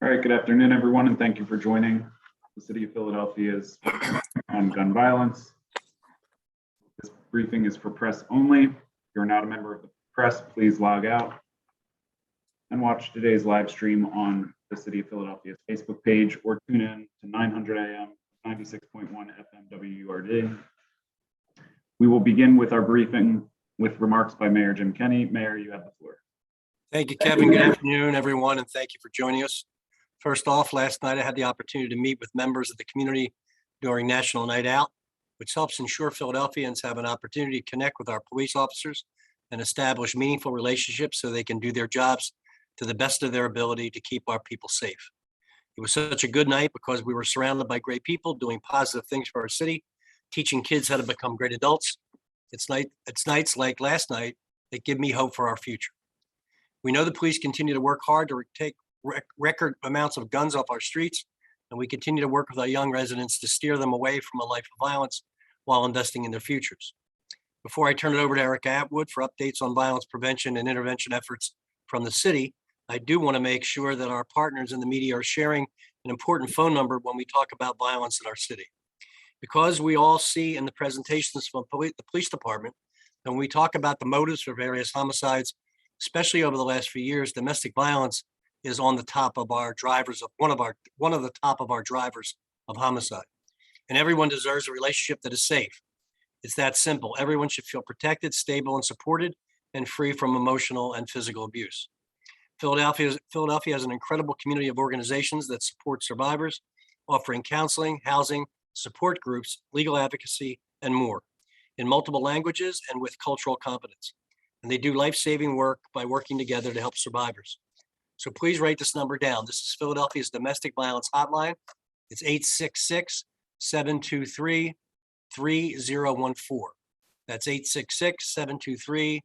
All right, good afternoon, everyone, and thank you for joining the City of Philadelphia's on gun violence. This briefing is for press only. If you're not a member of the press, please log out and watch today's live stream on the City of Philadelphia's Facebook page or tune in to 900 AM, 96.1 FM WURD. We will begin with our briefing with remarks by Mayor Jim Kenney. Mayor, you have the floor. Thank you, Kevin. Good afternoon, everyone, and thank you for joining us. First off, last night I had the opportunity to meet with members of the community during National Night Out, which helps ensure Philadelphians have an opportunity to connect with our police officers and establish meaningful relationships so they can do their jobs to the best of their ability to keep our people safe. It was such a good night because we were surrounded by great people doing positive things for our city, teaching kids how to become great adults. It's nights like last night that give me hope for our future. We know the police continue to work hard to take record amounts of guns off our streets, and we continue to work with our young residents to steer them away from a life of violence while investing in their futures. Before I turn it over to Erica Atwood for updates on violence prevention and intervention efforts from the city, I do want to make sure that our partners in the media are sharing an important phone number when we talk about violence in our city. Because we all see in the presentations from the police department, and when we talk about the motives for various homicides, especially over the last few years, domestic violence is on the top of our drivers of one of the top of our drivers of homicide. And everyone deserves a relationship that is safe. It's that simple. Everyone should feel protected, stable, and supported, and free from emotional and physical abuse. Philadelphia has an incredible community of organizations that support survivors, offering counseling, housing, support groups, legal advocacy, and more in multiple languages and with cultural competence. And they do life-saving work by working together to help survivors. So please write this number down. This is Philadelphia's domestic violence hotline. It's 866-723-3014. That's 866-723-3014.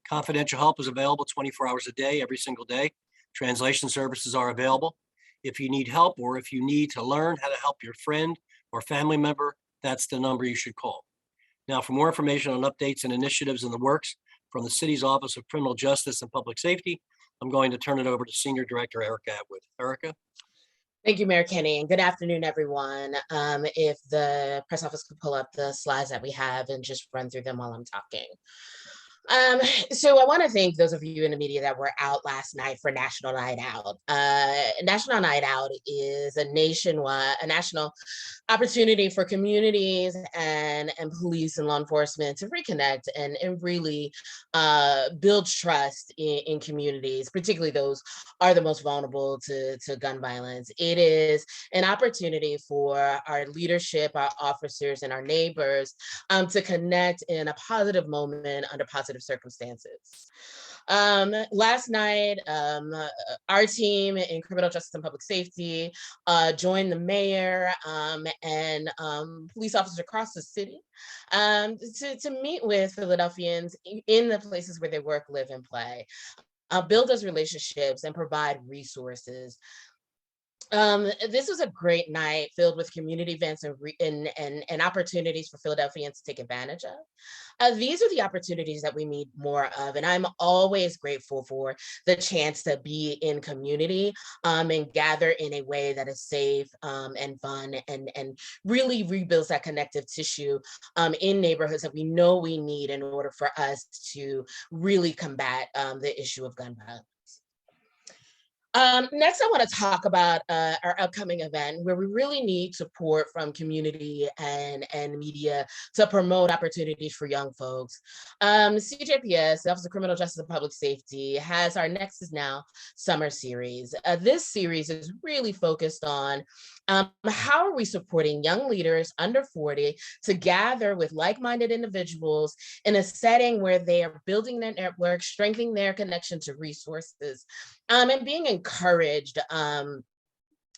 Confidential help is available 24 hours a day, every single day. Translation services are available. If you need help or if you need to learn how to help your friend or family member, that's the number you should call. Now, for more information on updates and initiatives in the works from the city's Office of Criminal Justice and Public Safety, I'm going to turn it over to Senior Director Erica Atwood. Erica? Thank you, Mayor Kenney, and good afternoon, everyone. If the press office could pull up the slides that we have and just run through them while I'm talking. So I want to thank those of you in the media that were out last night for National Night Out. National Night Out is a national opportunity for communities and police and law enforcement to reconnect and really build trust in communities, particularly those are the most vulnerable to gun violence. It is an opportunity for our leadership, our officers, and our neighbors to connect in a positive moment under positive circumstances. Last night, our team in criminal justice and public safety joined the mayor and police officers across the city to meet with Philadelphians in the places where they work, live, and play, build those relationships and provide resources. This was a great night filled with community events and opportunities for Philadelphians to take advantage of. These are the opportunities that we need more of, and I'm always grateful for the chance to be in community and gather in a way that is safe and fun and really rebuilds that connective tissue in neighborhoods that we know we need in order for us to really combat the issue of gun violence. Next, I want to talk about our upcoming event where we really need support from community and media to promote opportunities for young folks. CJPS, the Office of Criminal Justice and Public Safety, has our Next Is Now summer series. This series is really focused on how are we supporting young leaders under 40 to gather with like-minded individuals in a setting where they are building their network, strengthening their connection to resources, and being encouraged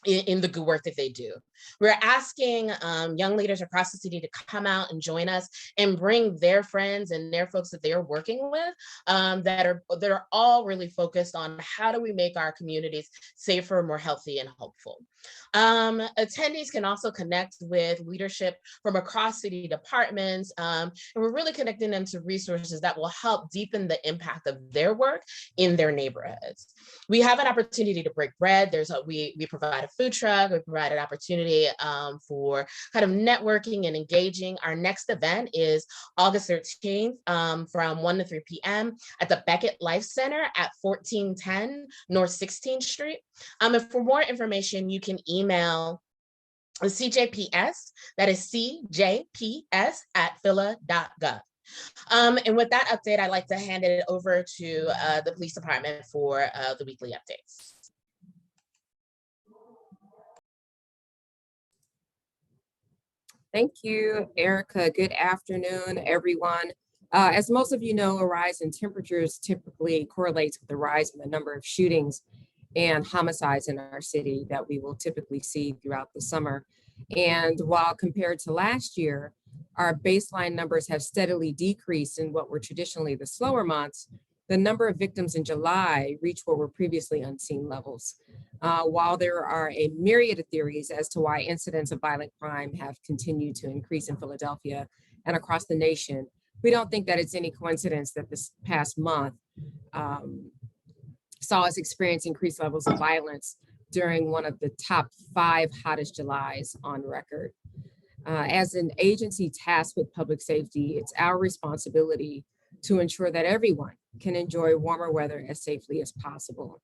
in the good work that they do. We're asking young leaders across the city to come out and join us and bring their friends and their folks that they're working with that are all really focused on how do we make our communities safer, more healthy, and hopeful. Attendees can also connect with leadership from across city departments, and we're really connecting them to resources that will help deepen the impact of their work in their neighborhoods. We have an opportunity to break bread. We provide a food truck. We provide an opportunity for kind of networking and engaging. Our next event is August 13th from 1 to 3 p.m. at the Beckett Life Center at 1410 North 16th Street. And for more information, you can email CJPS, that is CJPS@phila.gov. And with that update, I'd like to hand it over to the police department for the weekly updates. Thank you, Erica. Good afternoon, everyone. As most of you know, a rise in temperatures typically correlates with the rise in the number of shootings and homicides in our city that we will typically see throughout the summer. And while compared to last year, our baseline numbers have steadily decreased in what were traditionally the slower months, the number of victims in July reached what were previously unseen levels. While there are a myriad of theories as to why incidents of violent crime have continued to increase in Philadelphia and across the nation, we don't think that it's any coincidence that this past month saw us experience increased levels of violence during one of the top 5 hottest Julys on record. As an agency tasked with public safety, it's our responsibility to ensure that everyone can enjoy warmer weather as safely as possible,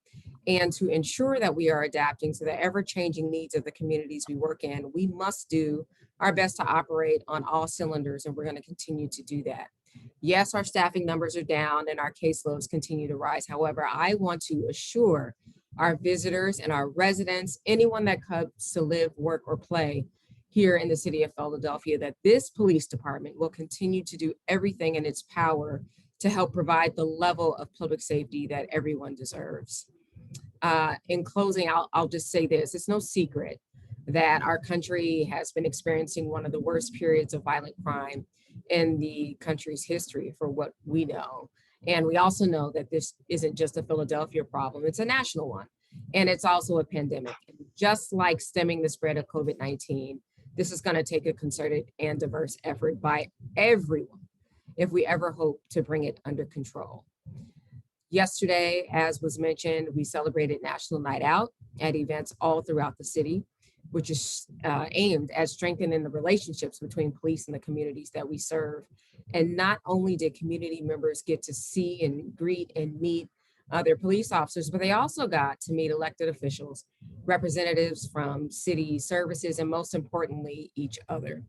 and to ensure that we are adapting to the ever-changing needs of the communities we work in. We must do our best to operate on all cylinders, and we're going to continue to do that. Yes, our staffing numbers are down and our caseloads continue to rise. However, I want to assure our visitors and our residents, anyone that comes to live, work, or play here in the city of Philadelphia, that this police department will continue to do everything in its power to help provide the level of public safety that everyone deserves. In closing, I'll just say this: it's no secret that our country has been experiencing one of the worst periods of violent crime in the country's history, for what we know. And we also know that this isn't just a Philadelphia problem, it's a national one. And it's also a pandemic. And just like stemming the spread of COVID-19, this is going to take a concerted and diverse effort by everyone if we ever hope to bring it under control. Yesterday, as was mentioned, we celebrated National Night Out at events all throughout the city, which is aimed at strengthening the relationships between police and the communities that we serve. And not only did community members get to see and greet and meet their police officers, but they also got to meet elected officials, representatives from city services, and most importantly, each other.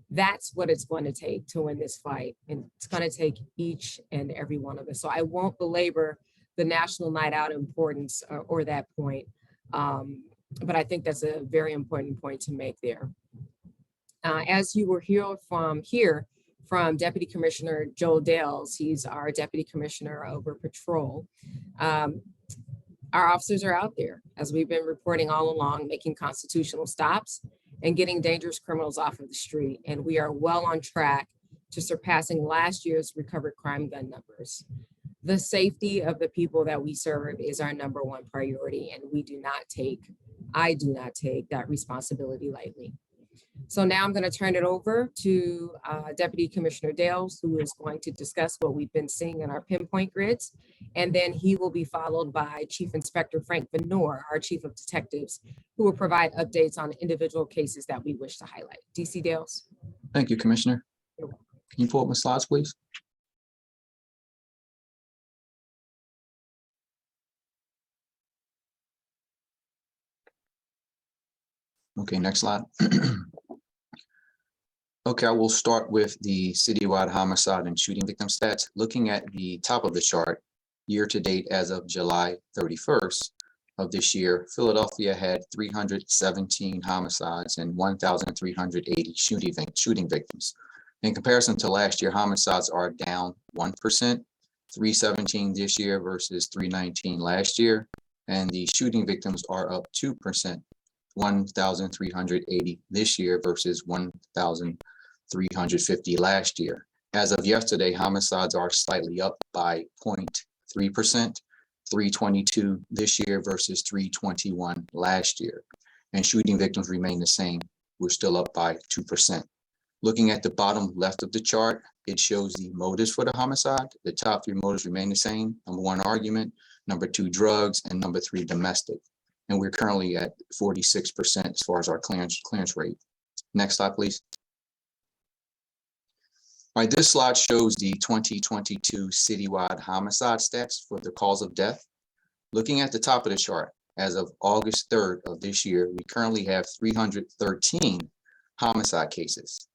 That's what it's going to take to win this fight. And it's going to take each and every one of us. So I won't belabor the National Night Out importance or that point. But I think that's a very important point to make there. As you will hear from Deputy Commissioner Joel Dales, he's our Deputy Commissioner over patrol. Our officers are out there, as we've been reporting all along, making constitutional stops and getting dangerous criminals off of the street. And we are well on track to surpassing last year's recovered crime gun numbers. The safety of the people that we serve is our #1 priority, and I do not take that responsibility lightly. So now I'm going to turn it over to Deputy Commissioner Dales, who is going to discuss what we've been seeing in our pinpoint grids. And then he will be followed by Chief Inspector Frank Venor, our Chief of Detectives, who will provide updates on individual cases that we wish to highlight. DC Dales. Thank you, Commissioner. You're welcome. Can you pull up my slides, please? Okay, next slide. Okay, I will start with the citywide homicide and shooting victim stats. Looking at the top of the chart, year to date as of July 31st of this year, Philadelphia had 317 homicides and 1,380 shooting victims. In comparison to last year, homicides are down 1%, 317 this year versus 319 last year, and the shooting victims are up 2% 1,380 this year versus 1,350 last year. As of yesterday, homicides are slightly up by 0.3%, 322 this year versus 321 last year. And shooting victims remain the same. We're still up by 2%. Looking at the bottom left of the chart, it shows the motives for the homicide. The top three motives remain the same. Number one, argument. Number two, drugs. And number three, domestic. And we're currently at 46% as far as our clearance rate. Next slide, please. All right, this slide shows the 2022 citywide homicide stats for the cause of death. Looking at the top of the chart, as of August 3rd of this year, we currently have 313 homicide cases.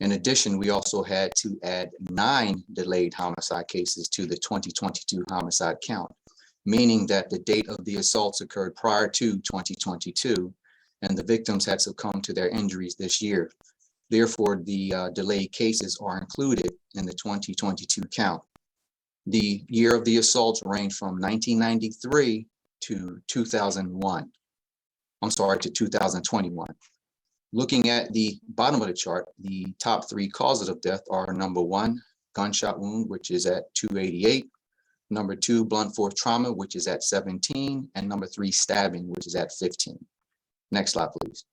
In addition, we also had to add 9 delayed homicide cases to the 2022 homicide count, meaning that the date of the assaults occurred prior to 2022, and the victims had succumbed to their injuries this year. Therefore, the delayed cases are included in the 2022 count. The year of the assaults ranged from 1993 to 2001. I'm sorry, to 2021. Looking at the bottom of the chart, the top 3 causes of death are number 1, gunshot wound, which is at 288. Number 2, blunt force trauma, which is at 17. And number 3, stabbing, which is at 15. Next slide, please.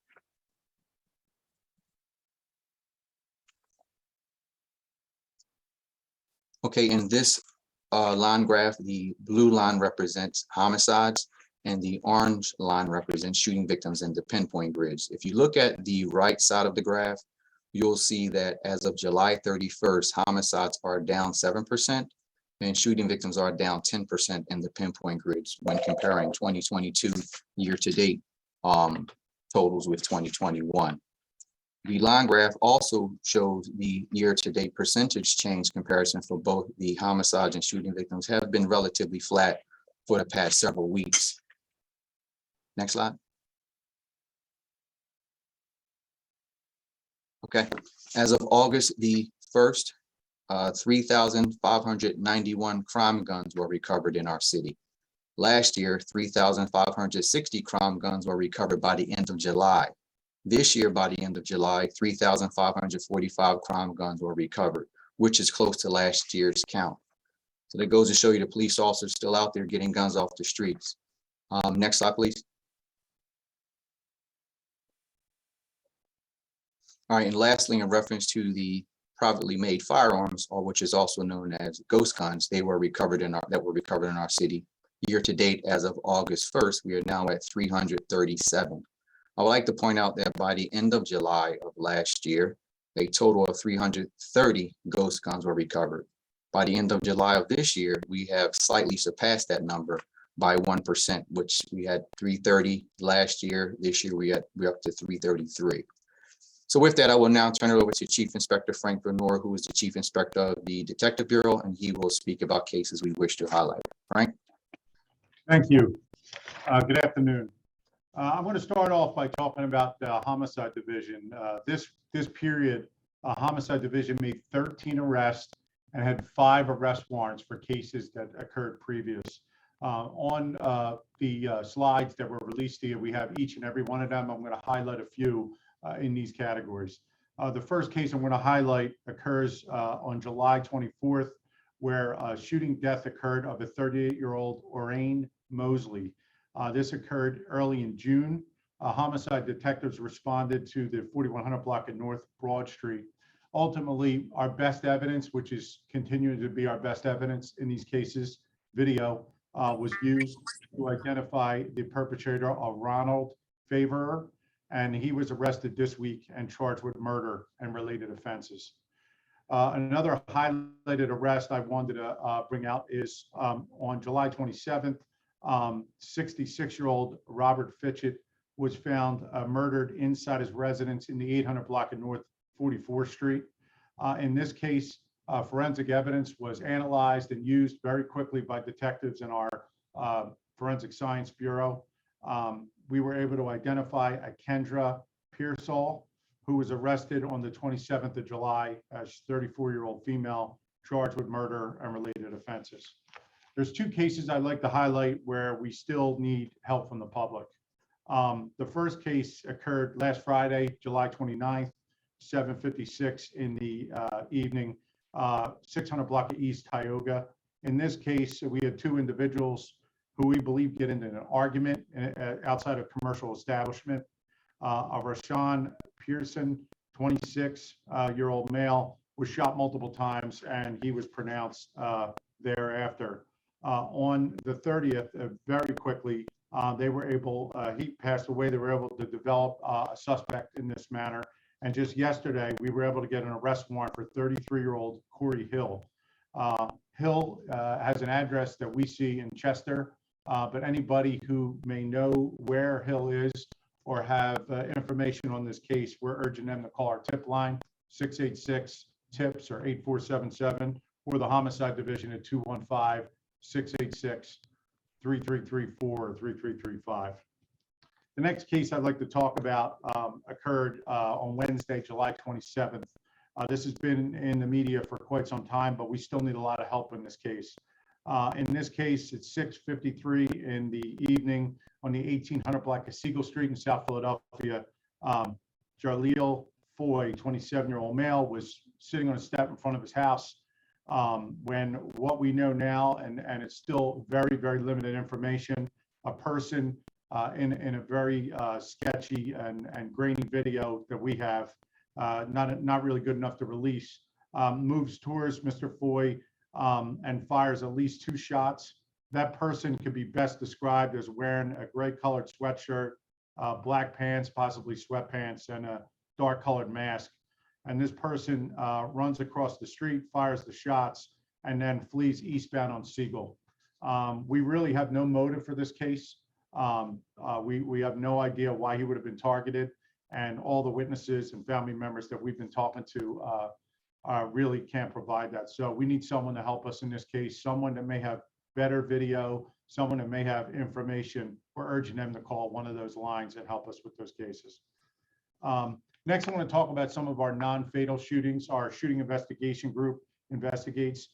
Okay, in this line graph, the blue line represents homicides and the orange line represents shooting victims in the pinpoint grids. If you look at the right side of the graph, you'll see that as of July 31st, homicides are down 7% and shooting victims are down 10% in the pinpoint grids when comparing 2022 year-to-date totals with 2021. The line graph also shows the year-to-date percentage change comparison for both the homicides and shooting victims have been relatively flat for the past several weeks. Next slide. Okay, as of August the 1st, 3,591 crime guns were recovered in our city. Last year, 3,560 crime guns were recovered by the end of July. This year, by the end of July, 3,545 crime guns were recovered, which is close to last year's count. So that goes to show you the police officers still out there getting guns off the streets. Next slide, please. All right, and lastly, in reference to the privately made firearms, or which is also known as ghost guns, that were recovered in our city. Year to date, as of August 1st, we are now at 337. I would like to point out that by the end of July of last year, a total of 330 ghost guns were recovered. By the end of July of this year, we have slightly surpassed that number by 1%, which we had 330 last year. This year, we're up to 333. So with that, I will now turn it over to Chief Inspector Frank Venor, who is the Chief Inspector of the Detective Bureau, and he will speak about cases we wish to highlight. Frank? Thank you. Good afternoon. I'm going to start off by talking about the Homicide Division. This period, Homicide Division made 13 arrests and had 5 arrest warrants for cases that occurred previous. On the slides that were released here, we have each and every one of them. I'm going to highlight a few in these categories. The first case I'm going to highlight occurs on July 24th, where a shooting death occurred of a 38-year-old Orain Mosley. This occurred early in June. Homicide detectives responded to the 4100 block at North Broad Street. Ultimately, our best evidence, which is continuing to be our best evidence in these cases, video, was used to identify the perpetrator of Ronald Favorer, and he was arrested this week and charged with murder and related offenses. Another highlighted arrest I wanted to bring out is on July 27th, 66-year-old Robert Fitchett was found murdered inside his residence in the 800 block of North 44th Street. In this case, forensic evidence was analyzed and used very quickly by detectives in our Forensic Science Bureau. We were able to identify a Kendra Pearsall, who was arrested on the 27th of July as 34-year-old female charged with murder and related offenses. There's 2 cases I'd like to highlight where we still need help from the public. The first case occurred last Friday, July 29th, 7:56 in the evening, 600 block of East Tioga. In this case, we had two individuals who we believe get into an argument outside a commercial establishment. Rashawn Pearson, 26-year-old male, was shot multiple times, and he was pronounced thereafter. On the 30th, very quickly, they were able, he passed away, they were able to develop a suspect in this manner. And just yesterday, we were able to get an arrest warrant for 33-year-old Corey Hill. Hill has an address that we see in Chester, but anybody who may know where Hill is or have information on this case, we're urging them to call our tip line, 686-TIPS or 8477, or the Homicide Division at 215-686-3334 or 3335. The next case I'd like to talk about occurred on Wednesday, July 27th. This has been in the media for quite some time, but we still need a lot of help in this case. In this case, it's 6:53 in the evening on the 1800 block of Siegel Street in South Philadelphia. Jarleal Foy, 27-year-old male, was sitting on a step in front of his house when what we know now, and it's still very, very limited information, a person in a very sketchy and grainy video that we have, not really good enough to release, moves towards Mr. Foy and fires at least 2 shots. That person could be best described as wearing a gray colored sweatshirt, black pants, possibly sweatpants, and a dark colored mask. And this person runs across the street, fires the shots, and then flees eastbound on Siegel. We really have no motive for this case. We have no idea why he would have been targeted, and all the witnesses and family members that we've been talking to really can't provide that. So we need someone to help us in this case, someone that may have better video, someone that may have information. We're urging them to call one of those lines and help us with those cases. Next, I want to talk about some of our non-fatal shootings. Our shooting investigation group investigates.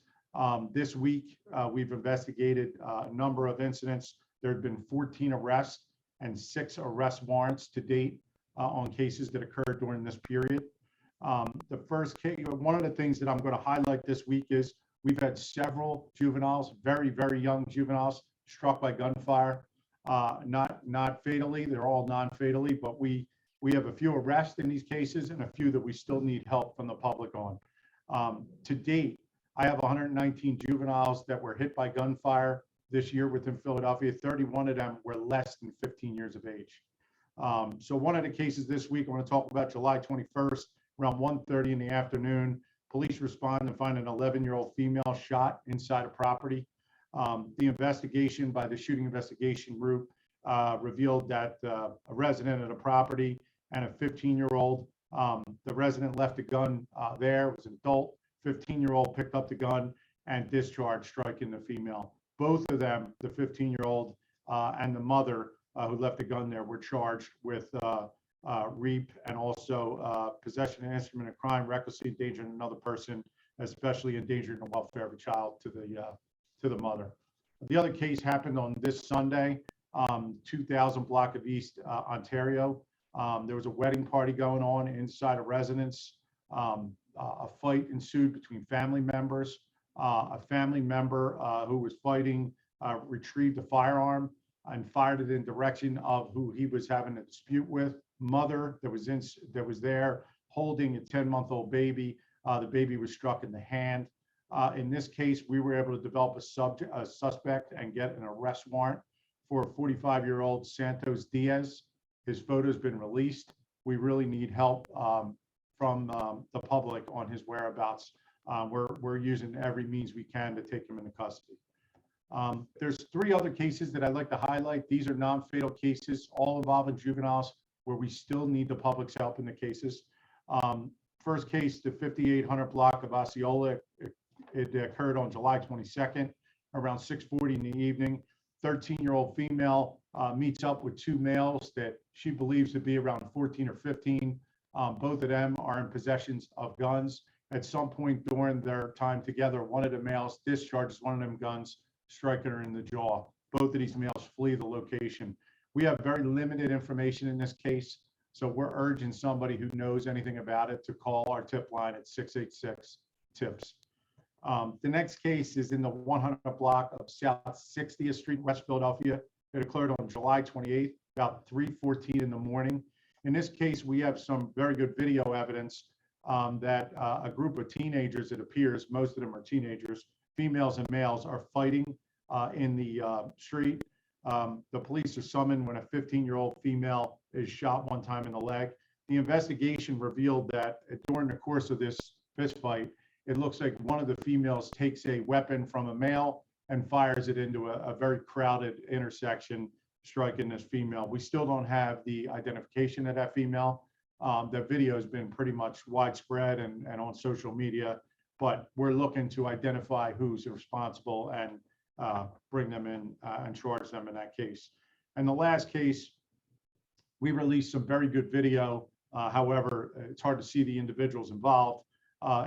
This week, we've investigated a number of incidents. There have been 14 arrests and 6 arrest warrants to date on cases that occurred during this period. The first case, one of the things that I'm going to highlight this week is we've had several juveniles, very, very young juveniles, struck by gunfire. Not fatally, they're all non-fatally, but we have a few arrests in these cases and a few that we still need help from the public on. To date, I have 119 juveniles that were hit by gunfire this year within Philadelphia. 31 of them were less than 15 years of age. So one of the cases this week, I want to talk about July 21st, around 1:30 in the afternoon. Police respond and find an 11-year-old female shot inside a property. The investigation by the shooting investigation group revealed that a resident of the property and a 15-year-old, the resident left a gun there, was an adult. 15-year-old picked up the gun and discharged, striking the female. Both of them, the 15-year-old and the mother who left the gun there, were charged with REAP and also possession of an instrument of crime, recklessly endangering another person, especially endangering the welfare of a child, to the mother. The other case happened on this Sunday, 2000 block of East Ontario. There was a wedding party going on inside a residence. A fight ensued between family members. A family member who was fighting retrieved a firearm and fired it in direction of who he was having a dispute with. Mother that was there holding a 10-month-old baby. The baby was struck in the hand. In this case, we were able to develop a suspect and get an arrest warrant for a 45-year-old Santos Diaz. His photo's been released. We really need help from the public on his whereabouts. We're using every means we can to take him into custody. There's 3 other cases that I'd like to highlight. These are non-fatal cases, all involving juveniles, where we still need the public's help in the cases. First case, the 5800 block of Osceola. It occurred on July 22nd, around 6:40 in the evening. 13-year-old female meets up with 2 males that she believes to be around 14 or 15. Both of them are in possessions of guns. At some point during their time together, one of the males discharges one of them guns, striking her in the jaw. Both of these males flee the location. We have very limited information in this case, so we're urging somebody who knows anything about it to call our tip line at 686-TIPS. The next case is in the 100 block of South 60th Street, West Philadelphia. It occurred on July 28th, about 3:14 in the morning. In this case, we have some very good video evidence that a group of teenagers, it appears, most of them are teenagers, females and males, are fighting in the street. The police are summoned when a 15-year-old female is shot one time in the leg. The investigation revealed that during the course of this fist fight, it looks like one of the females takes a weapon from a male and fires it into a very crowded intersection, striking this female. We still don't have the identification of that female. The video has been pretty much widespread and on social media, but we're looking to identify who's responsible and bring them in and charge them in that case. And the last case, we released some very good video. However, it's hard to see the individuals involved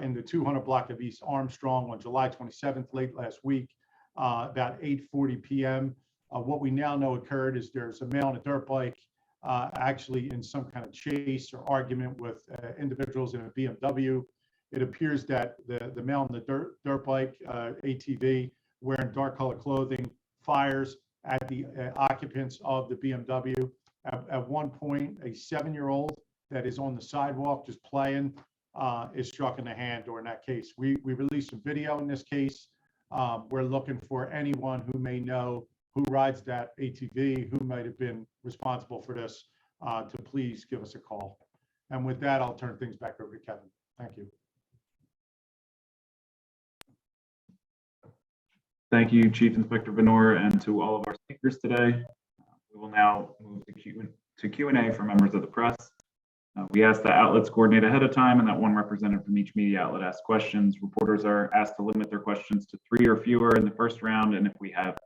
in the 200 block of East Armstrong on July 27th, late last week, about 8:40 p.m. What we now know occurred is there's a male on a dirt bike actually in some kind of chase or argument with individuals in a BMW. It appears that the male on the dirt bike, ATV, wearing dark colored clothing, fires at the occupants of the BMW. At one point, a 7-year-old that is on the sidewalk just playing is struck in the hand during that case. We released some video in this case. We're looking for anyone who may know who rides that ATV, who might have been responsible for this, to please give us a call. And with that, I'll turn things back over to Kevin. Thank you. Thank you, Chief Inspector Venor, and to all of our speakers today. We will now move to Q&A for members of the press. We ask that outlets coordinate ahead of time and that one representative from each media outlet ask questions. Reporters are asked to limit their questions to 3 or fewer in the first round, and if we have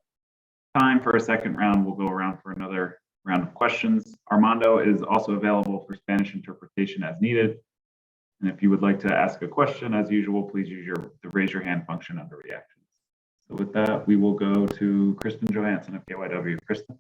time for a second round, we'll go around for another round of questions. Armando is also available for Spanish interpretation as needed. And if you would like to ask a question, as usual, please use the raise your hand function under reactions. So with that, we will go to Kristen Johansson of KYW. Kristen.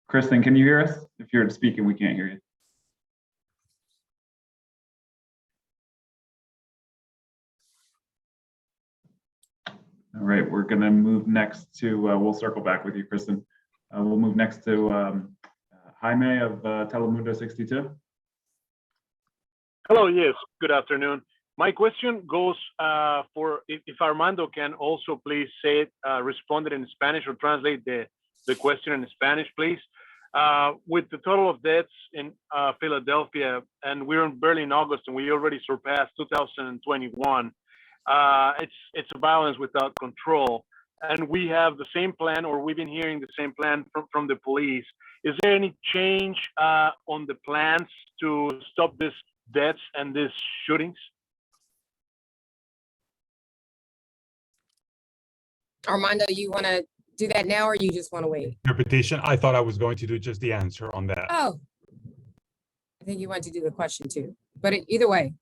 Kristen, can you hear us? If you're speaking, we can't hear you. All right, we're going to move next to, we'll circle back with you, Kristen. We'll move next to Jaime of Telemundo 62. Hello, yes, good afternoon. My question goes for if Armando can also please say it, respond it in Spanish or translate the question in Spanish, please. With the total of deaths in Philadelphia, and we're barely in August, and we already surpassed 2021. It's a violence without control, and we have the same plan, or we've been hearing the same plan from the police. Is there any change on the plans to stop these deaths and these shootings? Armando, you want to do that now, or you just want to wait? Interpretation. I thought I was going to do just the answer on that. Oh, I think you want to do the question too, but either way.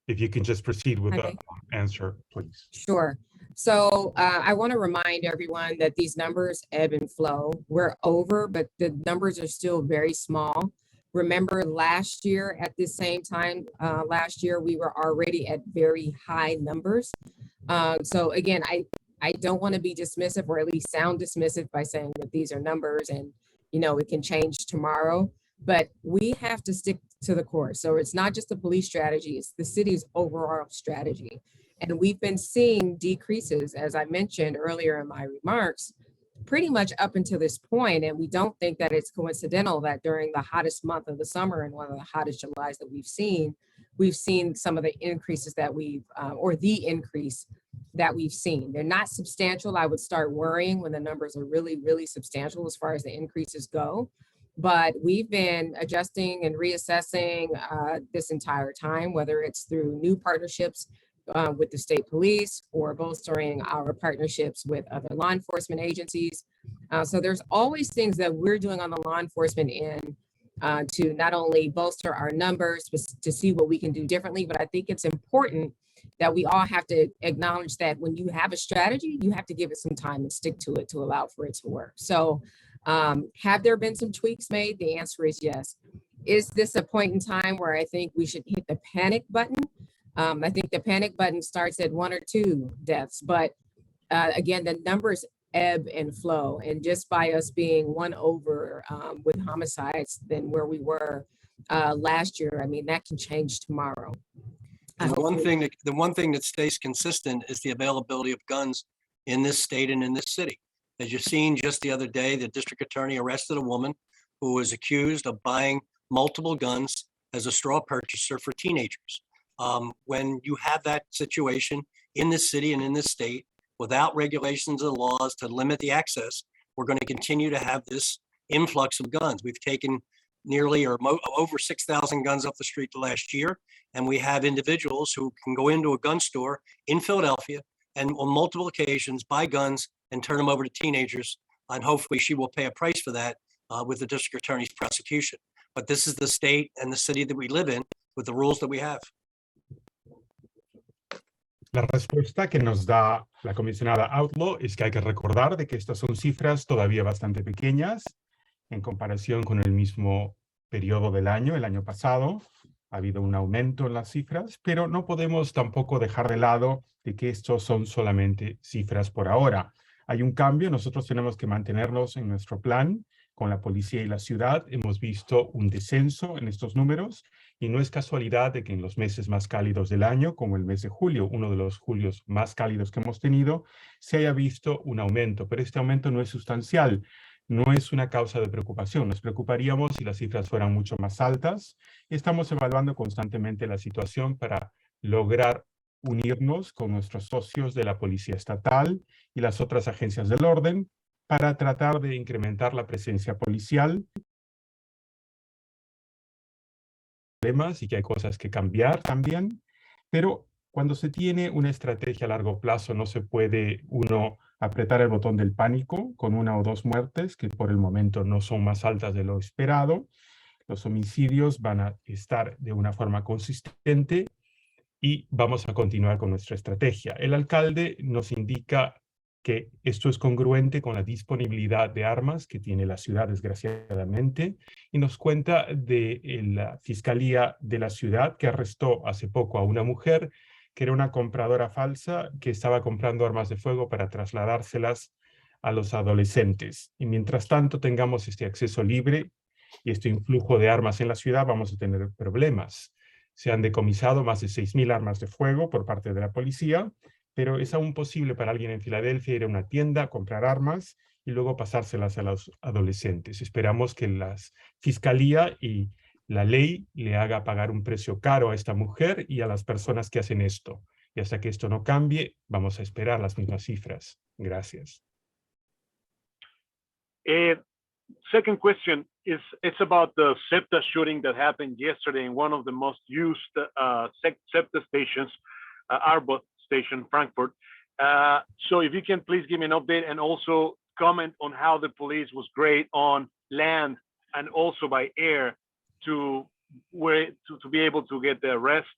If you can just proceed with Okay. the answer, please. Sure. So I want to remind everyone that these numbers ebb and flow. We're over, but the numbers are still very small. Remember last year at this same time, last year, we were already at very high numbers. So again, I don't want to be dismissive, or at least sound dismissive, by saying that these are numbers and, it can change tomorrow, but we have to stick to the course. So it's not just the police strategy, it's the city's overall strategy. And we've been seeing decreases, as I mentioned earlier in my remarks, pretty much up until this point. And we don't think that it's coincidental that during the hottest month of the summer and one of the hottest Julys that we've seen some of the increases that or the increase that we've seen. They're not substantial. I would start worrying when the numbers are really, really substantial as far as the increases go. But we've been adjusting and reassessing this entire time, whether it's through new partnerships with the state police or bolstering our partnerships with other law enforcement agencies. So there's always things that we're doing on the law enforcement end to not only bolster our numbers, but to see what we can do differently. But I think it's important that we all have to acknowledge that when you have a strategy, you have to give it some time and stick to it to allow for it to work. So have there been some tweaks made? The answer is yes. Is this a point in time where I think we should hit the panic button? I think the panic button starts at 1 or 2 deaths, but again, the numbers ebb and flow. And just by us being 1 over with homicides than where we were last year, I mean, that can change tomorrow. The one thing that stays consistent is the availability of guns in this state and in this city. As you've seen just the other day, the district attorney arrested a woman who was accused of buying multiple guns as a straw purchaser for teenagers. When you have that situation in this city and in this state, without regulations and laws to limit the access, we're going to continue to have this influx of guns. We've taken nearly or over 6,000 guns off the street the last year. And we have individuals who can go into a gun store in Philadelphia and on multiple occasions buy guns and turn them over to teenagers. And hopefully she will pay a price for that with the district attorney's prosecution. But this is the state and the city that we live in with the rules that we have. La respuesta que nos da la comisionada Outlaw es que hay que recordar de que estas son cifras todavía bastante pequeñas en comparación con el mismo periodo del año, el año pasado. Ha habido un aumento en las cifras, pero no podemos tampoco dejar de lado de que estos son solamente cifras por ahora. Hay un cambio, nosotros tenemos que mantenernos en nuestro plan con la policía y la ciudad. Hemos visto un descenso en estos números y no es casualidad de que en los meses más cálidos del año, como el mes de julio, uno de los julios más cálidos que hemos tenido, se haya visto un aumento, pero este aumento no es sustancial. No es una causa de preocupación. Nos preocuparíamos si las cifras fueran mucho más altas. Estamos evaluando constantemente la situación para lograr unirnos con nuestros socios de la Policía Estatal y las otras agencias del orden para tratar de incrementar la presencia policial. Y que hay cosas que cambiar también, pero cuando se tiene una estrategia a largo plazo no se puede uno apretar el botón del pánico con 1 o 2 muertes, que por el momento no son más altas de lo esperado. Los homicidios van a estar de una forma consistente y vamos a continuar con nuestra estrategia. El alcalde nos indica que esto es congruente con la disponibilidad de armas que tiene la ciudad, desgraciadamente, y nos cuenta de la Fiscalía de la ciudad que arrestó hace poco a una mujer que era una compradora falsa que estaba comprando armas de fuego para trasladárselas a los adolescentes. Y mientras tanto tengamos este acceso libre y este influjo de armas en la ciudad, vamos a tener problemas. Se han decomisado más de 6,000 armas de fuego por parte de la policía, pero es aún posible para alguien en Filadelfia ir a una tienda, comprar armas y luego pasárselas a los adolescentes. Esperamos que la Fiscalía y la ley le haga pagar un precio caro a esta mujer y a las personas que hacen esto. Y hasta que esto no cambie, vamos a esperar las mismas cifras. Gracias. Second question is it's about the SEPTA shooting that happened yesterday in one of the most used SEPTA stations, Arbor Station, Frankfurt. So if you can please give me an update and also comment on how the police was great on land and also by air to be able to get the arrest,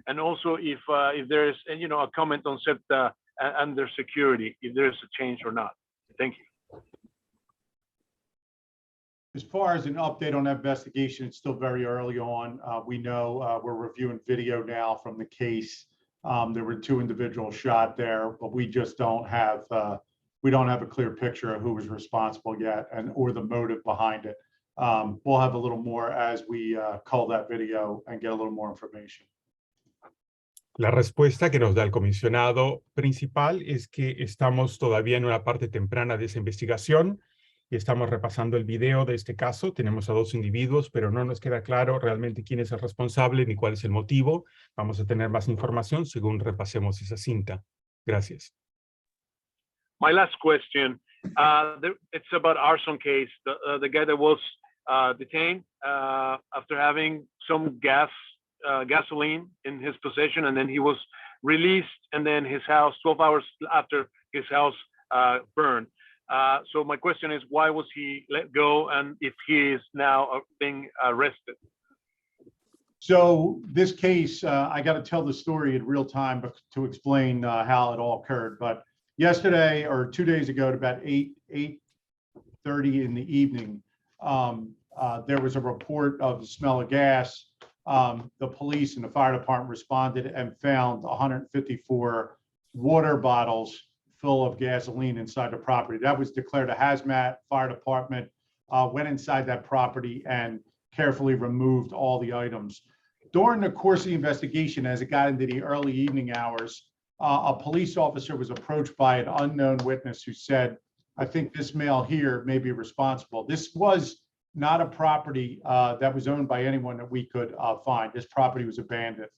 and also if there is a comment on SEPTA and their security, if there is a change or not. Thank you. As far as an update on that investigation, it's still very early on. We know we're reviewing video now from the case. There were 2 individuals shot there, but we just don't have a clear picture of who was responsible yet or the motive behind it. We'll have a little more as we cull that video and get a little more information. La respuesta que nos da el comisionado principal es que estamos todavía en una parte temprana de esa investigación y estamos repasando el video de este caso. Tenemos a 2 individuos, pero no nos queda claro realmente quién es el responsable ni cuál es el motivo. Vamos a tener más información según repasemos esa cinta. Gracias. My last question, it's about arson case. The guy that was detained after having some gasoline in his possession, and then he was released, and then his house, 12 hours after his house burned. So my question is, why was he let go, and if he is now being arrested? So this case, I got to tell the story in real time to explain how it all occurred. But yesterday or 2 days ago, at about 8:30 in the evening, there was a report of the smell of gas. The police and the fire department responded and found 154 water bottles full of gasoline inside the property. That was declared a hazmat. Fire department went inside that property and carefully removed all the items. During the course of the investigation, as it got into the early evening hours, a police officer was approached by an unknown witness who said, "I think this male here may be responsible." This was not a property that was owned by anyone that we could find. This property was abandoned.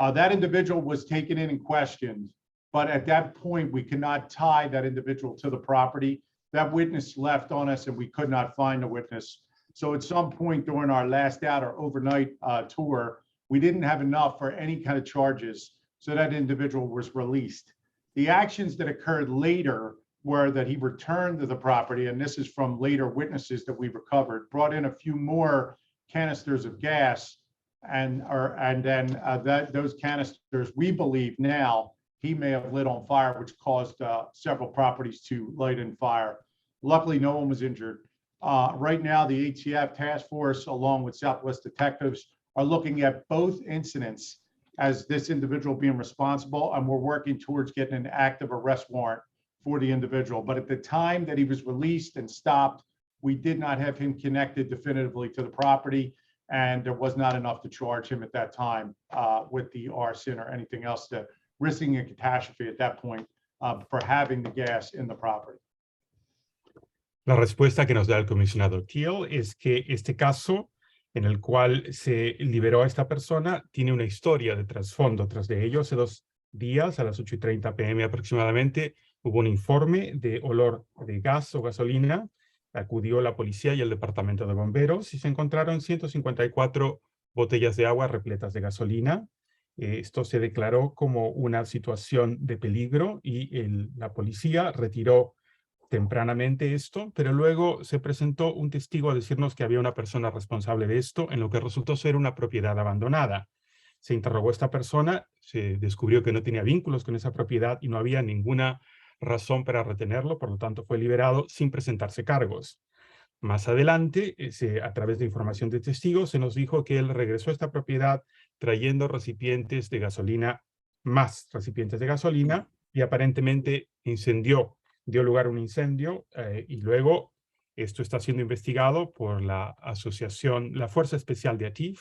That individual was taken in and questioned, but at that point, we could not tie that individual to the property. That witness left on us and we could not find the witness. So at some point during our last out or overnight tour, we didn't have enough for any kind of charges, so that individual was released. The actions that occurred later were that he returned to the property, and this is from later witnesses that we recovered, brought in a few more canisters of gas, and then those canisters, we believe now, he may have lit on fire, which caused several properties to light in fire. Luckily, no one was injured. Right now, the ATF task force, along with Southwest detectives, are looking at both incidents as this individual being responsible, and we're working towards getting an active arrest warrant for the individual. But at the time that he was released and stopped, we did not have him connected definitively to the property, and there was not enough to charge him at that time with the arson or anything else, to risking a catastrophe at that point for having the gas in the property. La respuesta que nos da el comisionado Teal es que este caso en el cual se liberó a esta persona tiene una historia de trasfondo. Tras de ello, hace 2 días, a las 8:30 p.m. aproximadamente, hubo un informe de olor de gas o gasolina. Acudió la policía y el departamento de bomberos y se encontraron 154 botellas de agua repletas de gasolina. Esto se declaró como una situación de peligro y la policía retiró tempranamente esto, pero luego se presentó un testigo a decirnos que había una persona responsable de esto, en lo que resultó ser una propiedad abandonada. Se interrogó a esta persona, se descubrió que no tenía vínculos con esa propiedad y no había ninguna razón para retenerlo, por lo tanto fue liberado sin presentarse cargos. Más adelante, a través de información de testigos, se nos dijo que él regresó a esta propiedad trayendo recipientes de gasolina, más recipientes de gasolina, y aparentemente dio lugar a un incendio, y luego esto está siendo investigado por la Fuerza Especial de ATIF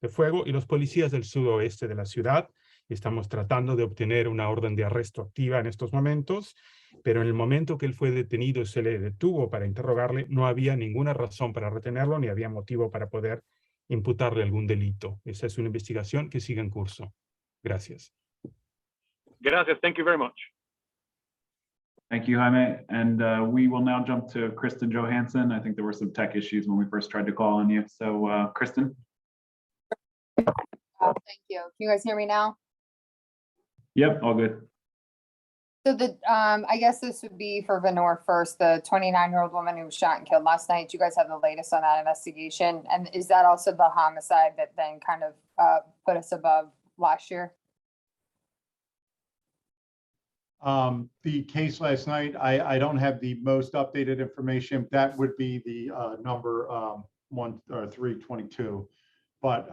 de Fuego y los policías del sudoeste de la ciudad. Estamos tratando de obtener una orden de arresto activa en estos momentos, pero en el momento que él fue detenido y se le detuvo para interrogarle, no había ninguna razón para retenerlo, ni había motivo para poder imputarle algún delito. Esa es una investigación que sigue en curso. Gracias. Gracias. Thank you very much. Thank you, Jaime. And we will now jump to Kristen Johansson. I think there were some tech issues when we first tried to call on you. So Kristen? Thank you. Can you guys hear me now? Yep, all good. So I guess this would be for Venor first, the 29-year-old woman who was shot and killed last night. Do you guys have the latest on that investigation? And is that also the homicide that then kind of put us above last year? The case last night, I don't have the most updated information. That would be the number 322. But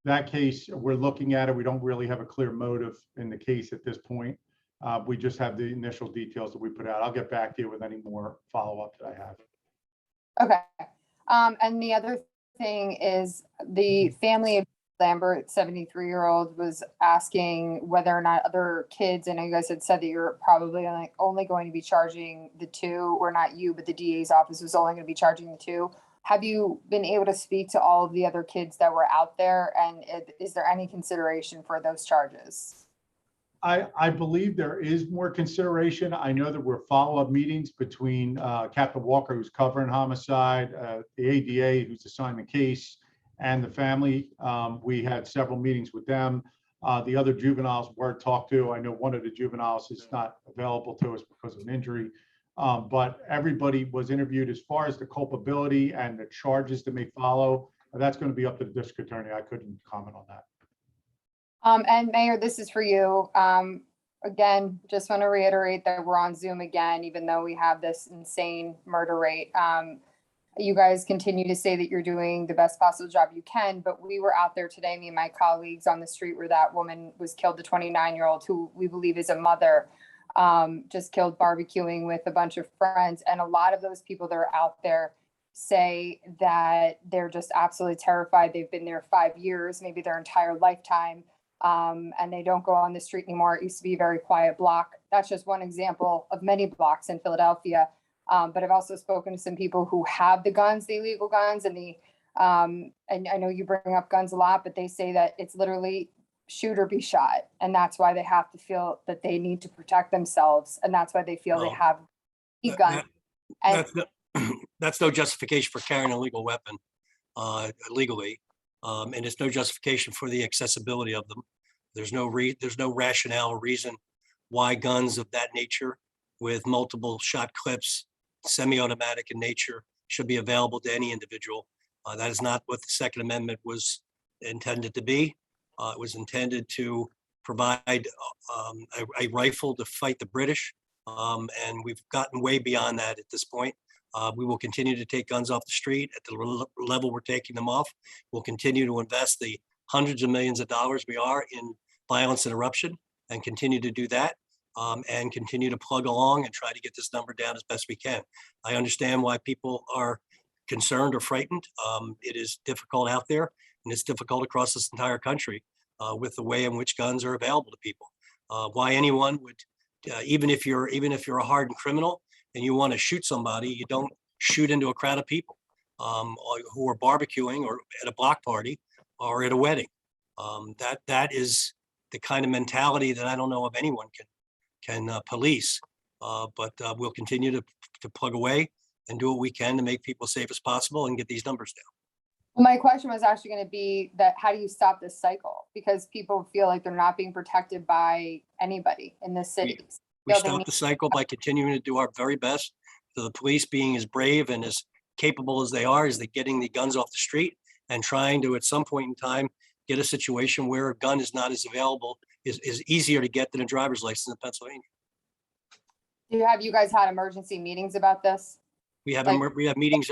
that case, we're looking at it. We don't really have a clear motive in the case at this point. We just have the initial details that we put out. I'll get back to you with any more follow-up that I have. Okay. And the other thing is the family of Lambert, 73-year-old, was asking whether or not other kids, I know you guys had said that you're probably only going to be charging the 2, or not you, but the DA's office was only going to be charging the 2. Have you been able to speak to all of the other kids that were out there? And is there any consideration for those charges? I believe there is more consideration. I know there were follow-up meetings between Captain Walker, who's covering homicide, the ADA, who's assigned the case, and the family. We had several meetings with them. The other juveniles were talked to. I know one of the juveniles is not available to us because of an injury. But everybody was interviewed. As far as the culpability and the charges that may follow, that's going to be up to the district attorney. I couldn't comment on that. And Mayor, this is for you. Again, just want to reiterate that we're on Zoom again, even though we have this insane murder rate. You guys continue to say that you're doing the best possible job you can, but we were out there today, me and my colleagues, on the street where that woman was killed, the 29-year-old, who we believe is a mother, just killed barbecuing with a bunch of friends. And a lot of those people that are out there say that they're just absolutely terrified. They've been there 5 years, maybe their entire lifetime, and they don't go on the street anymore. It used to be a very quiet block. That's just one example of many blocks in Philadelphia. But I've also spoken to some people who have the guns, the illegal guns, and and I know you bring up guns a lot, but they say that it's literally shoot or be shot. And that's why they have to feel that they need to protect themselves. And that's why they feel they have a gun. And That's no justification for carrying a legal weapon illegally. And it's no justification for the accessibility of them. There's no rationale or reason why guns of that nature with multiple shot clips, semi-automatic in nature, should be available to any individual. That is not what the Second Amendment was intended to be. It was intended to provide a rifle to fight the British. And we've gotten way beyond that at this point. We will continue to take guns off the street at the level we're taking them off. We'll continue to invest the hundreds of millions of dollars we are in violence interruption and continue to do that. And continue to plug along and try to get this number down as best we can. I understand why people are concerned or frightened. It is difficult out there, and it's difficult across this entire country with the way in which guns are available to people. Why anyone would, even if you're a hardened criminal and you want to shoot somebody, you don't shoot into a crowd of people who are barbecuing or at a block party or at a wedding. That is the kind of mentality that I don't know if anyone can police, but we'll continue to plug away and do what we can to make people safe as possible and get these numbers down. my question was actually going to be that how do you stop this cycle? Because people feel like they're not being protected by anybody in this city. We stop the cycle by continuing to do our very best. So the police being as brave and as capable as they are, is they getting the guns off the street and trying to, at some point in time, get a situation where a gun is not as available, is easier to get than a driver's license in Pennsylvania. Have you guys had emergency meetings about this? We have Like- we have meetings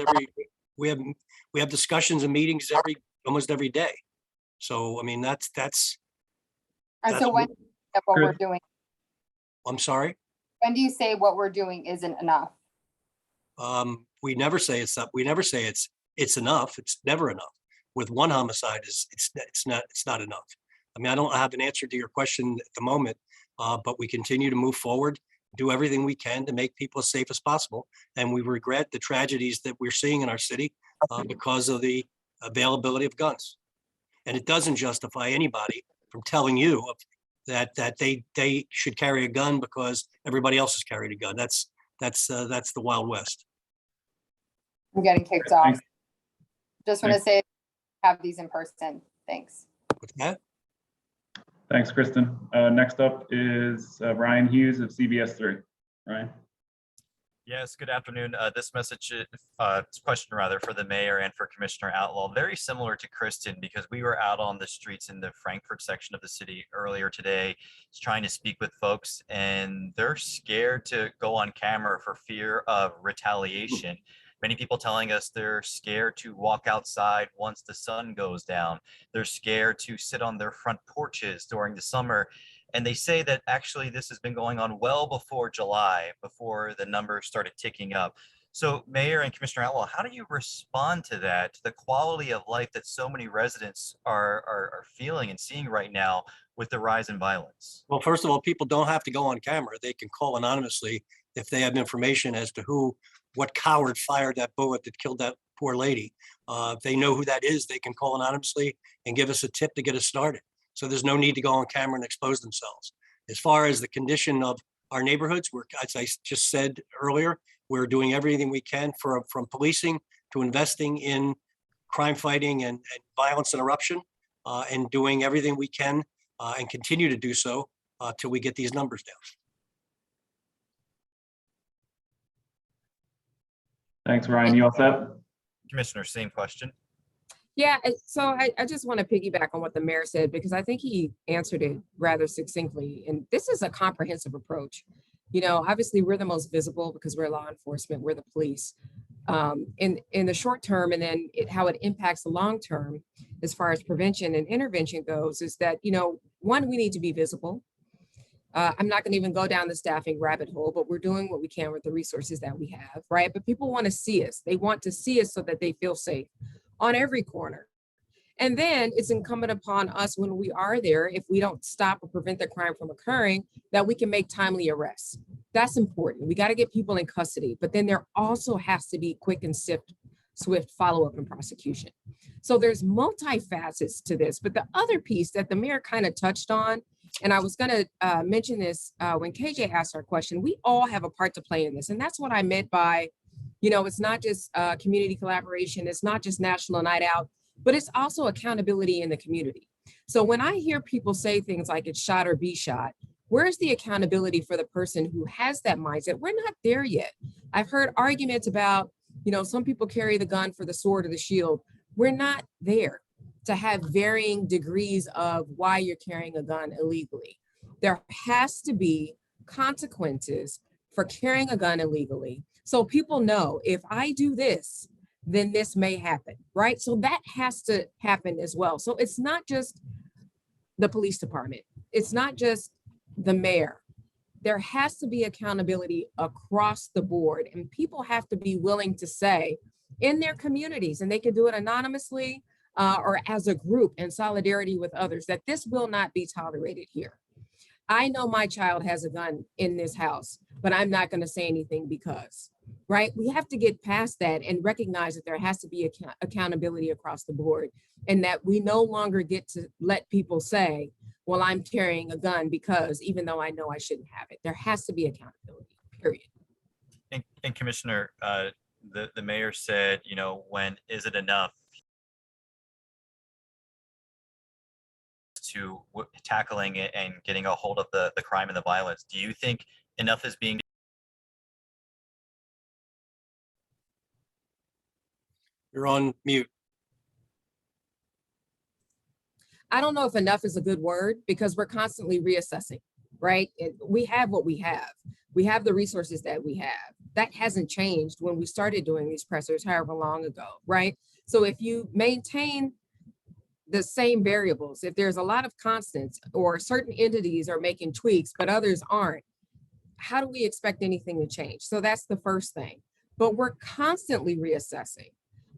we have discussions and meetings almost every day. So I mean that's And so That's when that what we're Chris- doing, I'm sorry. when do you say what we're doing isn't enough? We never say it's not. We never say it's enough. It's never enough. With one homicide, it's not enough. I mean, I don't have an answer to your question at the moment, but we continue to move forward, do everything we can to make people as safe as possible. And we regret the tragedies that we're seeing in our city because of the availability of guns. And it doesn't justify anybody from telling you that they should carry a gun because everybody else has carried a gun. That's the Wild West. I'm getting kicked off. Thanks. Just want to say, have these in person. Thanks. With that, Thanks, Kristen. Next up is Ryan Hughes of CBS 3. Ryan? Yes, good afternoon. This question rather for the mayor and for Commissioner Outlaw, very similar to Kristen, because we were out on the streets in the Frankfurt section of the city earlier today, trying to speak with folks, and they're scared to go on camera for fear of retaliation. Many people telling us they're scared to walk outside once the sun goes down. They're scared to sit on their front porches during the summer. And they say that actually this has been going on well before July, before the numbers started ticking up. So Mayor and Commissioner Outlaw, how do you respond to that, to the quality of life that so many residents are feeling and seeing right now with the rise in violence? well, first of all, people don't have to go on camera. They can call anonymously if they have information as to what coward fired that bullet that killed that poor lady. If they know who that is, they can call anonymously and give us a tip to get us started. So there's no need to go on camera and expose themselves. As far as the condition of our neighborhoods, as I just said earlier, we're doing everything we can from policing to investing in crime fighting and violence interruption, and doing everything we can and continue to do so till we get these numbers down. Thanks, Ryan. You all set? Commissioner, same question. Yeah, so I just want to piggyback on what the mayor said, because I think he answered it rather succinctly. And this is a comprehensive approach. You know, obviously, we're the most visible because we're law enforcement, we're the police. In the short term, and then how it impacts the long term as far as prevention and intervention goes, is that, you know, one, we need to be visible. I'm not going to even go down the staffing rabbit hole, but we're doing what we can with the resources that we have, right? But people want to see us. They want to see us so that they feel safe on every corner. And then it's incumbent upon us, when we are there, if we don't stop or prevent the crime from occurring, that we can make timely arrests. That's important. We got to get people in custody, but then there also has to be quick and swift follow-up and prosecution. So there's multifacets to this, but the other piece that the mayor kind of touched on, and I was going to mention this when KJ asked our question, we all have a part to play in this. And that's what I meant by, you know, it's not just community collaboration, it's not just National Night Out, but it's also accountability in the community. So when I hear people say things like it's shot or be shot, where's the accountability for the person who has that mindset? We're not there yet. I've heard arguments about, you know, some people carry the gun for the sword or the shield. We're not there to have varying degrees of why you're carrying a gun illegally. There has to be consequences for carrying a gun illegally. So people know, if I do this, then this may happen, right? So that has to happen as well. So it's not just the police department. It's not just the mayor. There has to be accountability across the board, and people have to be willing to say in their communities, and they can do it anonymously or as a group in solidarity with others, that this will not be tolerated here. I know my child has a gun in this house, but I'm not going to say anything because, right? We have to get past that and recognize that there has to be accountability across the board, and that we no longer get to let people say, well, I'm carrying a gun because, even though I know I shouldn't have it. There has to be accountability, period. And Commissioner, the mayor said, you know, when is it enough to tackling it and getting a hold of the crime and the violence? Do you think enough is being? You're on mute. I don't know if enough is a good word, because we're constantly reassessing, right? We have what we have. We have the resources that we have. That hasn't changed when we started doing these pressers however long ago, right? So if you maintain the same variables, if there's a lot of constants or certain entities are making tweaks, but others aren't, how do we expect anything to change? So that's the first thing. But we're constantly reassessing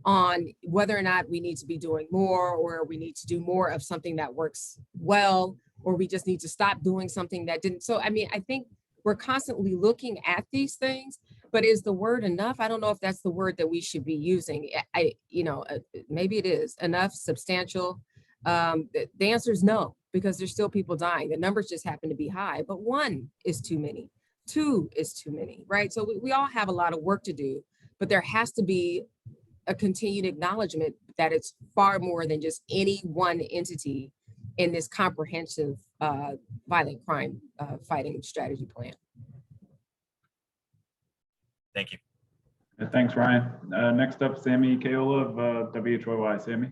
on whether or not we need to be doing more, or we need to do more of something that works well, or we just need to stop doing something that didn't. So, I mean, I think we're constantly looking at these things, but is the word enough? I don't know if that's the word that we should be using. Maybe it is enough, substantial. The answer is no, because there's still people dying. The numbers just happen to be high, but 1 is too many. 2 is too many, right? So we all have a lot of work to do, but there has to be a continued acknowledgement that it's far more than just any one entity in this comprehensive violent crime fighting strategy plan. Thank you. Thanks, Ryan. Next up, Sammy Kayola of WHYY. Sammy.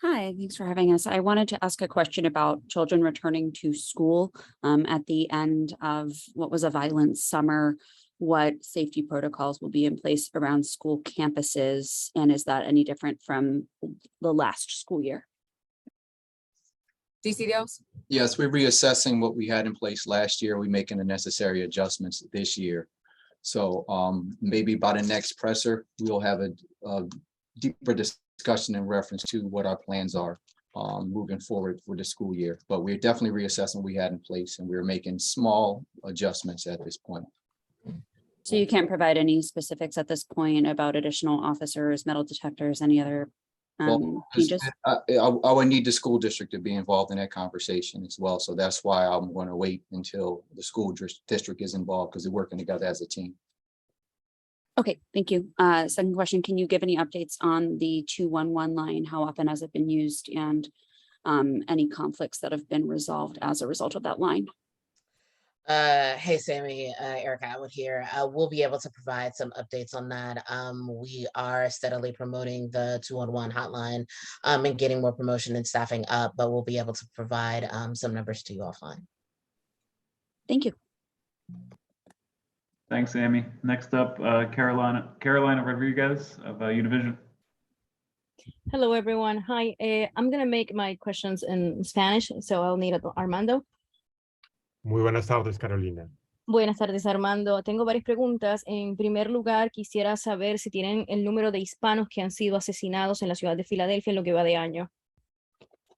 Hi, thanks for having us. I wanted to ask a question about children returning to school at the end of what was a violent summer. What safety protocols will be in place around school campuses, and is that any different from the last school year? DC Dales? Yes, we're reassessing what we had in place last year. We're making the necessary adjustments this year. So maybe by the next presser, we'll have a deeper discussion in reference to what our plans are moving forward for the school year. But we're definitely reassessing what we had in place, and we're making small adjustments at this point. So you can't provide any specifics at this point about additional officers, metal detectors, any other changes? I would need the school district to be involved in that conversation as well. So that's why I'm going to wait until the school district is involved, because they're working together as a team. Okay, thank you. Second question, can you give any updates on the 211 line? How often has it been used, and any conflicts that have been resolved as a result of that line? Hey, Sammy, Erica Atwood here. We'll be able to provide some updates on that. We are steadily promoting the 211 hotline and getting more promotion and staffing up, but we'll be able to provide some numbers to you offline. Thank you. Thanks, Amy. Next up, Carolina Rodriguez of Univision. Hello, everyone. Hi, I'm going to make my questions in Spanish, so I'll need Armando. Muy buenas tardes, Carolina. Buenas tardes, Armando. Tengo varias preguntas. En primer lugar, quisiera saber si tienen el número de hispanos que han sido asesinados en la ciudad de Filadelfia en lo que va de año.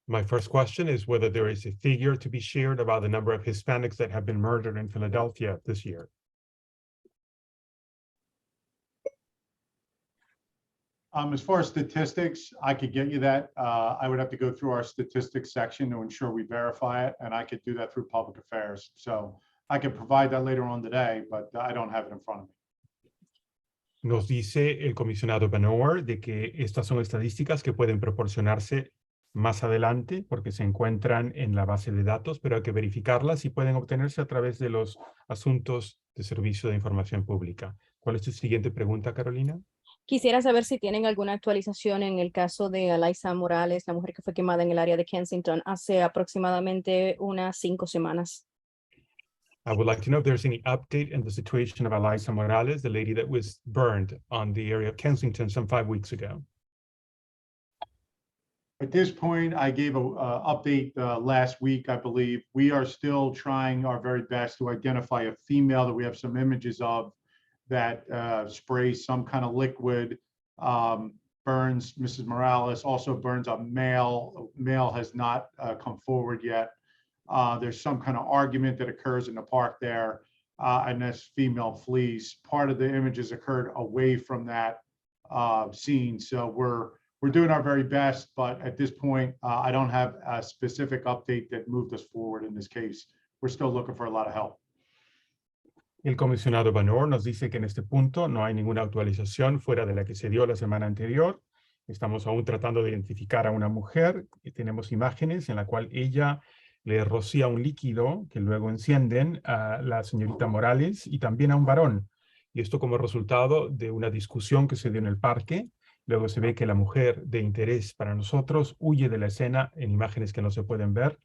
My first question is whether there is a figure to be shared about the number of Hispanics that have been murdered in Philadelphia this year. As far as statistics, I could get you that. I would have to go through our statistics section to ensure we verify it, and I could do that through public affairs. So I could provide that later on today, but I don't have it in front of me. Nos dice el comisionado Benauer de que estas son estadísticas que pueden proporcionarse más adelante porque se encuentran en la base de datos, pero hay que verificarlas y pueden obtenerse a través de los asuntos de servicio de información pública. ¿Cuál es tu siguiente pregunta, Carolina? Quisiera saber si tienen alguna actualización en el caso de Alyssa Morales, la mujer que fue quemada en el área de Kensington hace aproximadamente unas 5 semanas. I would like to know if there's any update in the situation of Alyssa Morales, the lady that was burned on the area of Kensington some 5 weeks ago. At this point, I gave an update last week, I believe. We are still trying our very best to identify a female that we have some images of that sprays some kind of liquid, burns Mrs. Morales, also burns a male. Male has not come forward yet. There's some kind of argument that occurs in the park there, and this female flees. Part of the images occurred away from that scene. So we're doing our very best, but at this point, I don't have a specific update that moved us forward in this case. We're still looking for a lot of help. El comisionado Benauer nos dice que en este punto no hay ninguna actualización fuera de la que se dio la semana anterior. Estamos aún tratando de identificar a una mujer y tenemos imágenes en la cual ella le rocía un líquido que luego encienden a la señorita Morales y también a un varón. Y esto como resultado de una discusión que se dio en el parque. Luego se ve que la mujer de interés para nosotros huye de la escena en imágenes que no se pueden ver.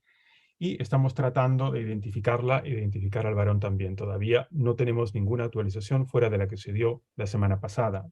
Y estamos tratando de identificarla e identificar al varón también. Todavía no tenemos ninguna actualización fuera de la que se dio la semana pasada.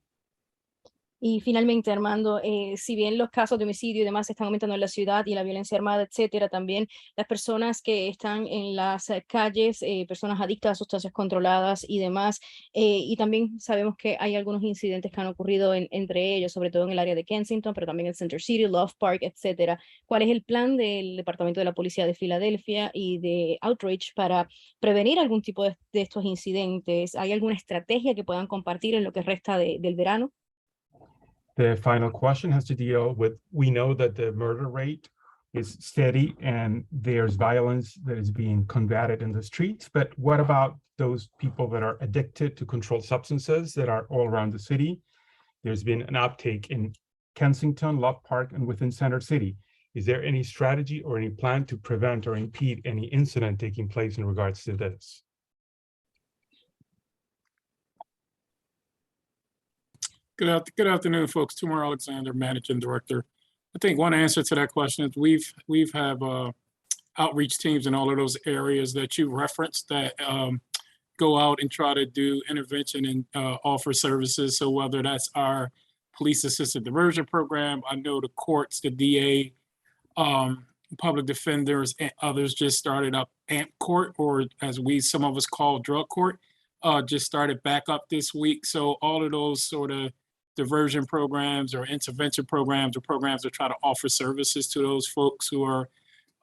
Y finalmente, Armando, si bien los casos de homicidio y demás están aumentando en la ciudad y la violencia armada, etcétera, también las personas que están en las calles, personas adictas a sustancias controladas y demás, y también sabemos que hay algunos incidentes que han ocurrido entre ellos, sobre todo en el área de Kensington, pero también en Center City, Love Park, etcétera. ¿Cuál es el plan del Departamento de la Policía de Filadelfia y de Outreach para prevenir algún tipo de estos incidentes? ¿Hay alguna estrategia que puedan compartir en lo que resta del verano? The final question has to deal with, we know that the murder rate is steady and there's violence that is being combated in the streets, but what about those people that are addicted to controlled substances that are all around the city? There's been an uptake in Kensington, Love Park, and within Center City. Is there any strategy or any plan to prevent or impede any incident taking place in regards to this? Good afternoon, folks. Tumar Alexander, Managing Director. I think one answer to that question is we've have outreach teams in all of those areas that you referenced that go out and try to do intervention and offer services. So whether that's our police assisted diversion program, I know the courts, the DA, public defenders, and others just started up AMP court, or as some of us call drug court, just started back up this week. So all of those sort of diversion programs or intervention programs or programs that try to offer services to those folks who are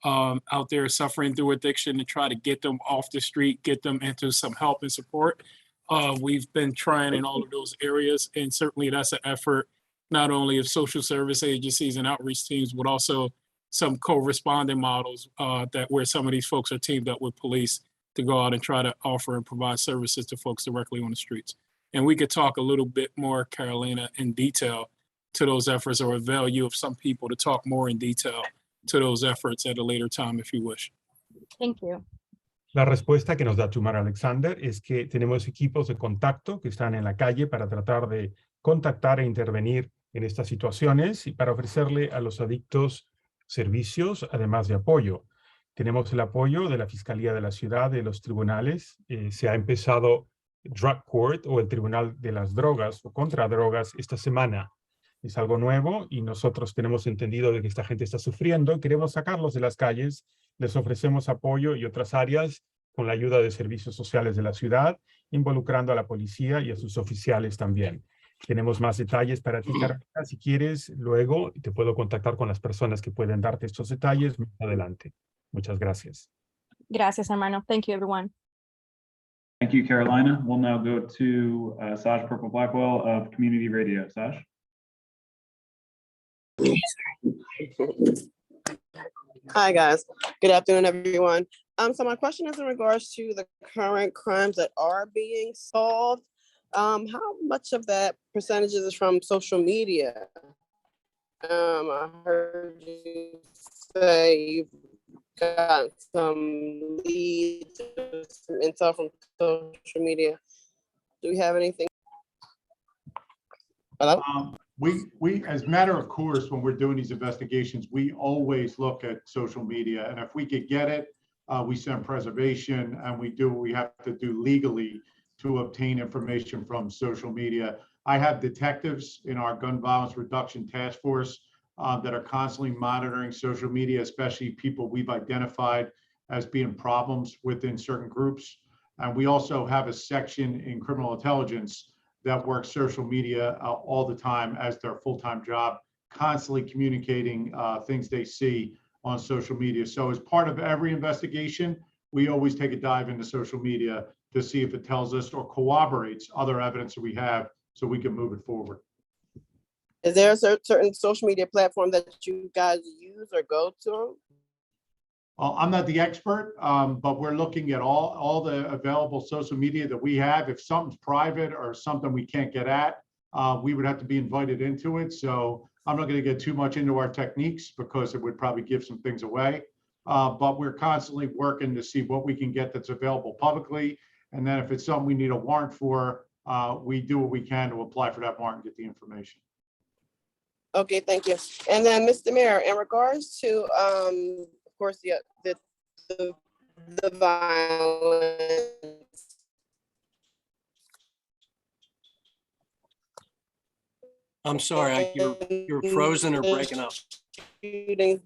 out there suffering through addiction and try to get them off the street, get them into some help and support. We've been trying in all of those areas, and certainly that's an effort not only of social service agencies and outreach teams, but also some co-responding models that where some of these folks are teamed up with police to go out and try to offer and provide services to folks directly on the streets. And we could talk a little bit more, Carolina, in detail to those efforts, or avail you of some people to talk more in detail to those efforts at a later time if you wish. Thank you. La respuesta que nos da Tumar Alexander es que tenemos equipos de contacto que están en la calle para tratar de contactar e intervenir en estas situaciones y para ofrecerle a los adictos servicios, además de apoyo. Tenemos el apoyo de la Fiscalía de la Ciudad, de los tribunales. Se ha empezado Drug Court o el Tribunal de las Drogas o contra drogas esta semana. Es algo nuevo y nosotros tenemos entendido de que esta gente está sufriendo. Queremos sacarlos de las calles. Les ofrecemos apoyo y otras áreas con la ayuda de servicios sociales de la ciudad, involucrando a la policía y a sus oficiales también. Tenemos más detalles para ti, Carolina. Si quieres, luego te puedo contactar con las personas que pueden darte estos detalles más adelante. Muchas gracias. Gracias, hermano. Thank you, everyone. Thank you, Carolina. We'll now go to Saj Purple Blackwell of Community Radio. Saj? Hi, guys. Good afternoon, everyone. So my question is in regards to the current crimes that are being solved. How much of that percentage is from social media? I heard you say you've got some leads, some intel from social media. Do we have anything? Hello? We, as a matter of course, when we're doing these investigations, we always look at social media, and if we could get it, we send preservation, and we do what we have to do legally to obtain information from social media. I have detectives in our gun violence reduction task force that are constantly monitoring social media, especially people we've identified as being problems within certain groups. And we also have a section in criminal intelligence that works social media all the time as their full-time job, constantly communicating things they see on social media. So as part of every investigation, we always take a dive into social media to see if it tells us or corroborates other evidence that we have so we can move it forward. Is there a certain social media platform that you guys use or go to? I'm not the expert, but we're looking at all the available social media that we have. If something's private or something we can't get at, we would have to be invited into it. So I'm not going to get too much into our techniques because it would probably give some things away. But we're constantly working to see what we can get that's available publicly. And then if it's something we need a warrant for, we do what we can to apply for that warrant and get the information. Okay, thank you. And then, Mr. Mayor, in regards to, of course, the violence. I'm sorry, you're frozen or breaking up. Shootings.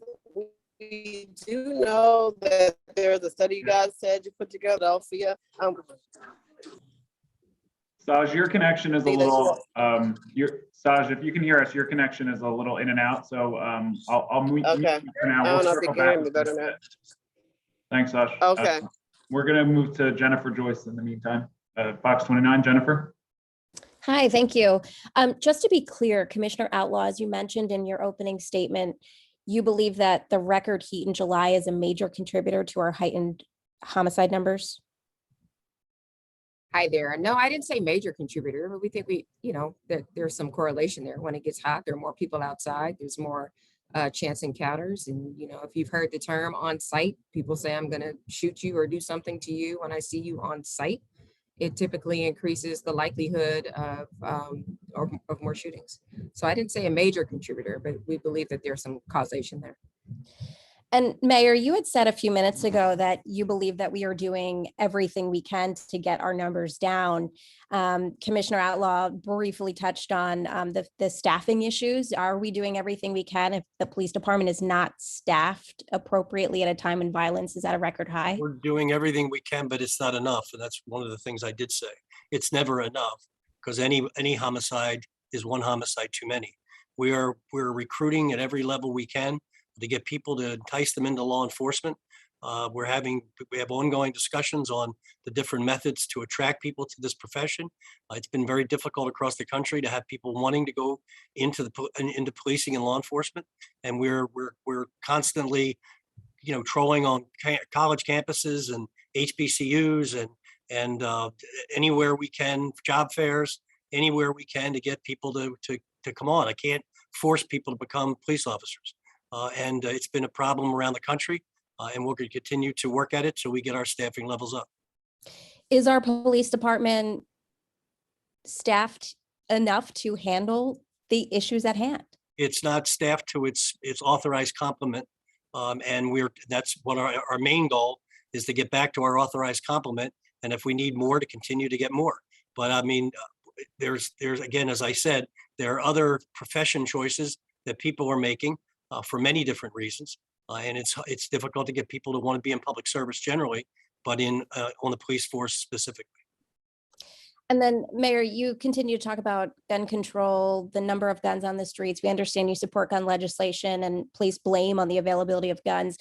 We do know that there's a study you guys said you put together, Philadelphia. Saj, your connection is a little, Saj, if you can hear us, your connection is a little in and out. So I'll mute you for now. I don't know if circle you can hear back me better now. Thanks, Saj. Okay. We're going to move to Jennifer Joyce in the meantime. Fox 29, Jennifer. Hi, thank you. Just to be clear, Commissioner Outlaw, as you mentioned in your opening statement, you believe that the record heat in July is a major contributor to our heightened homicide numbers? Hi there. No, I didn't say major contributor, but we think that there's some correlation there. When it gets hot, there are more people outside. There's more chance encounters. And, if you've heard the term on site, people say, I'm going to shoot you or do something to you when I see you on site. It typically increases the likelihood of more shootings. So I didn't say a major contributor, but we believe that there's some causation there. And Mayor, you had said a few minutes ago that you believe that we are doing everything we can to get our numbers down. Commissioner Outlaw briefly touched on the staffing issues. Are we doing everything we can if the police department is not staffed appropriately at a time when violence is at a record high? We're doing everything we can, but it's not enough. And that's one of the things I did say. It's never enough because any homicide is one homicide too many. We're recruiting at every level we can to get people to entice them into law enforcement. We have ongoing discussions on the different methods to attract people to this profession. It's been very difficult across the country to have people wanting to go into policing and law enforcement. And we're constantly, trolling on college campuses and HBCUs and anywhere we can, job fairs, anywhere we can to get people to come on. I can't force people to become police officers. And it's been a problem around the country. And we're going to continue to work at it till we get our staffing levels up. Is our police department staffed enough to handle the issues at hand? It's not staffed to its authorized complement. And that's what our main goal is, to get back to our authorized complement. And if we need more, to continue to get more. But I mean, there's again, as I said, there are other profession choices that people are making for many different reasons. And it's difficult to get people to want to be in public service generally, but on the police force specifically. And then, Mayor, you continue to talk about gun control, the number of guns on the streets. We understand you support gun legislation and place blame on the availability of guns.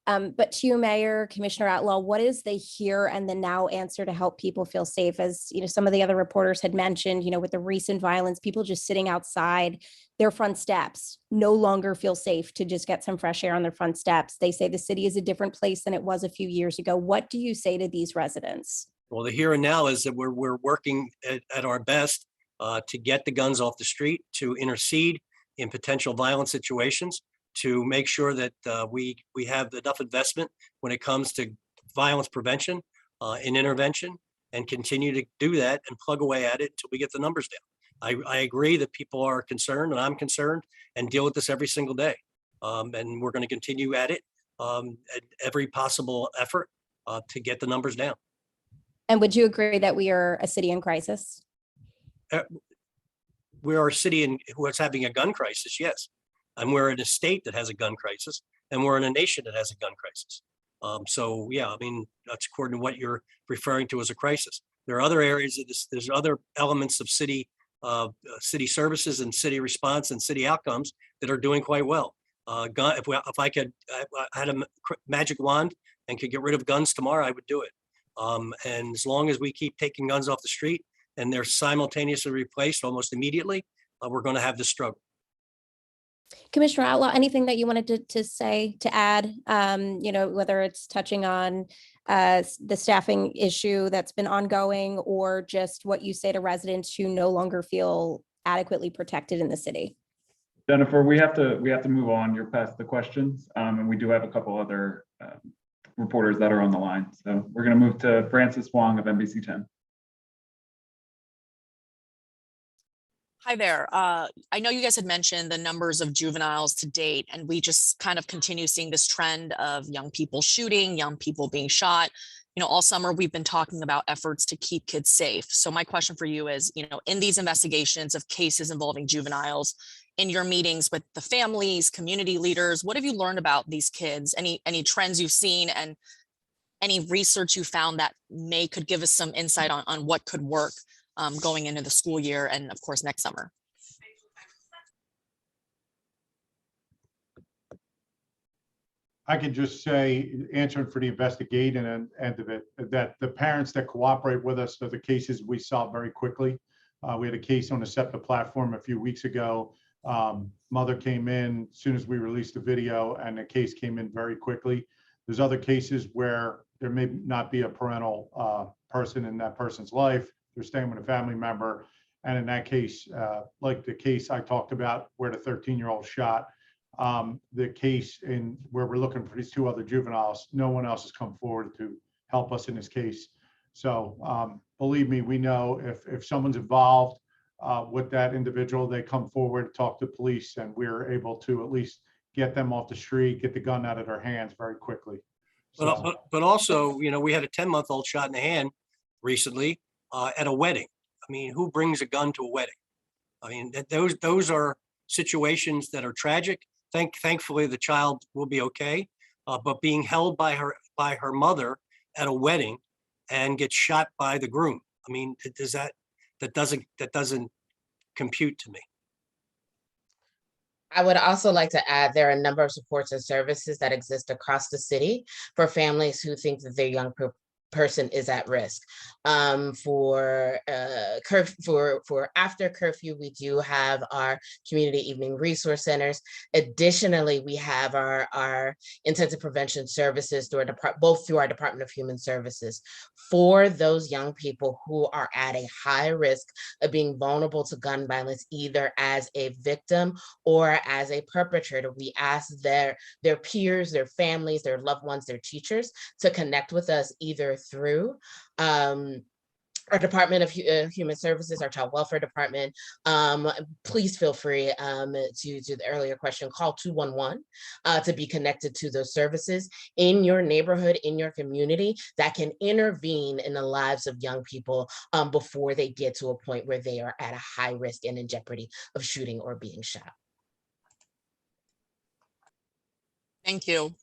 But to you, Mayor, Commissioner Outlaw, what is the here and the now answer to help people feel safe? As you know, some of the other reporters had mentioned, you know, with the recent violence, people just sitting outside their front steps no longer feel safe to just get some fresh air on their front steps. They say the city is a different place than it was a few years ago. What do you say to these residents? Well, the here and now is that we're working at our best to get the guns off the street, to intercede in potential violent situations, to make sure that we have enough investment when it comes to violence prevention and intervention, and continue to do that and plug away at it until we get the numbers down. I agree that people are concerned, and I'm concerned, and deal with this every single day. And we're going to continue at it at every possible effort to get the numbers down. And would you agree that we are a city in crisis? We are a city who is having a gun crisis, yes. And we're in a state that has a gun crisis, and we're in a nation that has a gun crisis. So yeah, I mean, that's according to what you're referring to as a crisis. There are other areas of this, there's other elements of city services and city response and city outcomes that are doing quite well. If I had a magic wand and could get rid of guns tomorrow, I would do it. And as long as we keep taking guns off the street and they're simultaneously replaced almost immediately, we're going to have this struggle. Commissioner Outlaw, anything that you wanted to say, to add, you know, whether it's touching on the staffing issue that's been ongoing, or just what you say to residents who no longer feel adequately protected in the city? Jennifer, we have to move on. You're past the questions, and we do have a couple other reporters that are on the line. So we're going to move to Francis Wong of NBC 10. Hi there. I know you guys had mentioned the numbers of juveniles to date, and we just kind of continue seeing this trend of young people shooting, young people being shot. You know, all summer we've been talking about efforts to keep kids safe. So my question for you is, you know, in these investigations of cases involving juveniles, in your meetings with the families, community leaders, what have you learned about these kids? Any trends you've seen, and any research you found that could give us some insight on what could work going into the school year and of course next summer? I can just say, answering for the investigating end of it, that the parents that cooperate with us are the cases we solve very quickly. We had a case on the SEPTA platform a few weeks ago. Mother came in as soon as we released the video, and the case came in very quickly. There's other cases where there may not be a parental person in that person's life. They're staying with a family member. And in that case, like the case I talked about where the 13-year-old shot, the case in where we're looking for these two other juveniles, no one else has come forward to help us in this case. So believe me, we know if someone's involved with that individual, they come forward, talk to police, and we're able to at least get them off the street, get the gun out of their hands very quickly. So, But also, you know, we had a 10-month-old shot in the hand recently at a wedding. I mean, who brings a gun to a wedding? I mean, those are situations that are tragic. Thankfully, the child will be okay. But being held by her mother at a wedding and get shot by the groom, I mean, that doesn't compute to me. I would also like to add, there are a number of supports and services that exist across the city for families who think that their young person is at risk. For after curfew, we do have our community evening resource centers. Additionally, we have our intensive prevention services through both through our Department of Human Services for those young people who are at a high risk of being vulnerable to gun violence, either as a victim or as a perpetrator. We ask their peers, their families, their loved ones, their teachers to connect with us either through our Department of Human Services, our Child Welfare Department. Please feel free to the earlier question, call 211 to be connected to those services in your neighborhood, in your community, that can intervene in the lives of young people before they get to a point where they are at a high risk and in jeopardy of shooting or being shot. Thank you.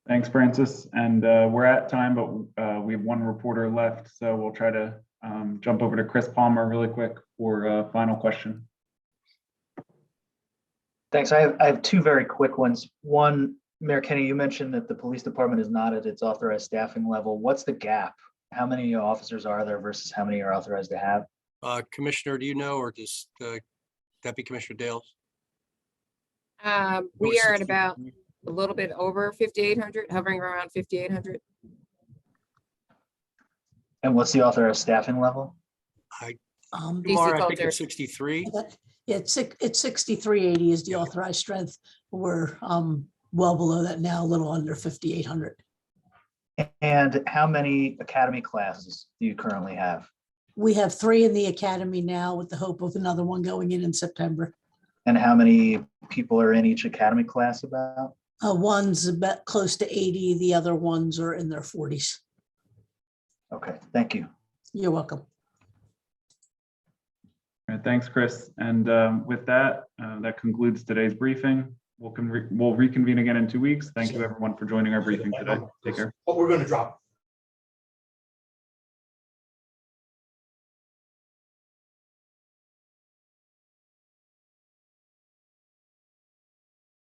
Thanks, Francis. And we're at time, but we have one reporter left. So we'll try to jump over to Chris Palmer really quick for a final question. Thanks. I have two very quick ones. One, Mayor Kenny, you mentioned that the police department is not at its authorized staffing level. What's the gap? How many officers are there versus how many are authorized to have? Commissioner, do you know, or does Deputy Commissioner Dales? We are at about a little bit over 5,800, hovering around 5,800. And what's the authorized staffing level? Tomorrow, I think it's 63. It's 6380 is the authorized strength. We're well below that now, a little under 5,800. And how many academy classes do you currently have? We have 3 in the academy now with the hope of another one going in September. And how many people are in each academy class about? One's about close to 80. The other ones are in their 40s. Okay, thank you. You're welcome. All right, thanks, Chris. And with that, that concludes today's briefing. We'll reconvene again in 2 weeks. Thank you, everyone, for joining our briefing today. Take care. What we're going to drop.